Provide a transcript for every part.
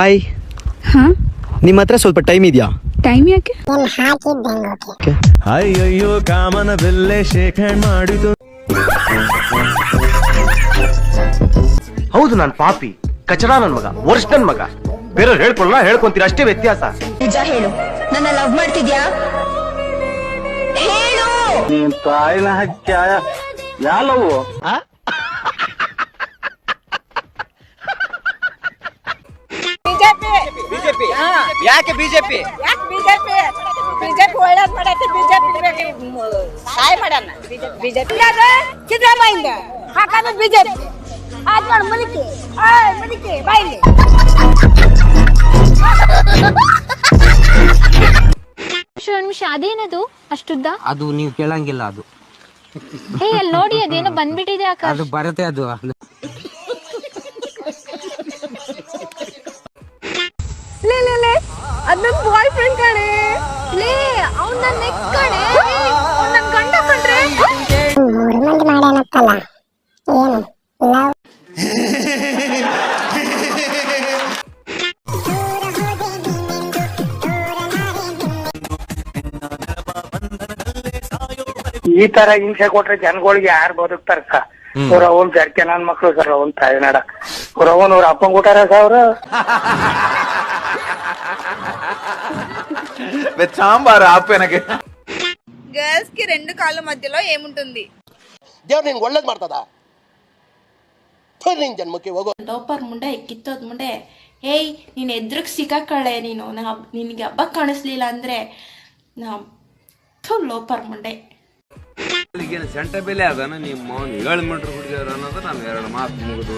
Hi, ಹಾ ನಿಮ್ಮ ಹತ್ರ ಸ್ವಲ್ಪ ಟೈಮ್ ಇದೆಯಾ? ಟೈಮ್ ಯಾಕೆ? ಅಯ್ಯಯ್ಯೋ ಕಾಮನ ಬೆಲ್ಲೆ ಶೇಕ್ ಹ್ಯಾಂಡ್ ಮಾಡಿತು. ಹೌದು, ನಾನು ಪಾಪಿ, ಕಚಡ ನನ್ ಮಗ, ವರ್ಷ ನನ್ ಮಗ. ಬೇರೆಯವ್ರು ಹೇಳ್ಕೊಳ್ಳ ಹೇಳ್ಕೊಂತೀರ, ಅಷ್ಟೇ ವ್ಯತ್ಯಾಸ. ನಿಜ ಹೇಳು, ನನ್ನ ಲವ್ ಮಾಡ್ತಿದ್ಯಾ? ಹೇಳು. ನೀನ್ ತಾಯಿನ ಹಚ್ಚ ಯಾಲವು ಯಾಕೆ ಬಿಜೆಪಿ? ಬಿಜೆಪಿ ಒಳ್ಳೇದ್ ಮಾಡೈತಿ. ಬಿಜೆಪಿ ಸಹಾಯ ಮಾಡಣ. ಬಿಜೆಪಿ ಸಿದ್ದರಾಮಯ್ಯ ಹಾಕೋದು ಬಿಜೆಪಿ. ಆದ್ ಮಾಡು ಮುದುಕಿ, ಮುದುಕಿ ಬಾಯಿಲಿ. ನಿಮಿಷ ಅದೇನದು ಅಷ್ಟುದ್ದ? ಅದು ನೀವು ಕೇಳಂಗಿಲ್ಲ. ಅದು ಹೇ ಅಲ್ಲಿ ನೋಡಿ, ಅದೇನೋ ಬಂದ್ಬಿಟ್ಟಿದೆ ಅಕ್ಕ. ಅದು ಬರುತ್ತೆ. ಅದು ಅದ್ ನನ್ ಬಾಯ್ ಫ್ರೆಂಡ್ ಕಣೆ. ಲೇ ಅವ್ನ್ ನನ್ ನೆಕ್ ಕಣೆ, ಅವ್ನ್ ನನ್ ಗಂಡ ಕಣ್ರೆ. ಈ ತರ ಹಿಂಸೆ ಕೊಟ್ರೆ ಜನಗಳಿಗೆ ಯಾರು ಬದುಕ್ತಾರಕ್ಕ? ಅವ್ರ ಅವನ್ ಜರ್ಕೆ ನನ್ ಮಕ್ಳು ಸರ್, ಅವನ್ ತಾಯಿನಾಡ ಅವ್ರವನ್ ಅವ್ರ ಅಪ್ಪನ್ ಕೊಟ್ಟಾರ ಅವ್ರ సాంబార్ ఆపేనకి. గర్ల్స్ కి రెండు కాళ్ళ మధ్యలో ఏముంటుంది? ದೇವ್ರು ನಿನ್ಗೆ ಒಳ್ಳೇದ್ ಮಾಡ್ತದ? ನಿನ್ ಜನ್ಮಕ್ಕೆ ಹೋಗೋ ಲೋಪರ್ ಮುಂಡೆ, ಕಿತ್ತೋದ್ ಮುಂಡೆ. ಏಯ್, ನೀನ್ ಎದ್ರಗ್ ಸಿಕ್ಕಾಕಳೆ ನೀನು. ನಿನಗೆ ಹಬ್ಬ ಕಾಣಿಸ್ಲಿಲ್ಲ ಅಂದ್ರೆ ಲೋಪರ್ ಮುಂಡೆ. ಸೆಂಟ ಬೆಲೆ ಅದನ್ನ ನಿಮ್ಮ 7 ಮೀಟರ್ ಹುಡುಗಿಯರು ಅನ್ನೋದು ನಾನು 2 ಮಾತು ಮುಗಿದು.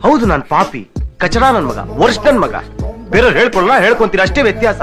ಹೌದು, ನಾನು ಪಾಪಿ, ಕಚಡ ನನ್ ಮಗ, ವರ್ಷ ನನ್ ಮಗ. ಬೇರೆಯವ್ರು ಹೇಳ್ಕೊಳ್ಳ ಹೇಳ್ಕೊಂತೀರ, ಅಷ್ಟೇ ವ್ಯತ್ಯಾಸ.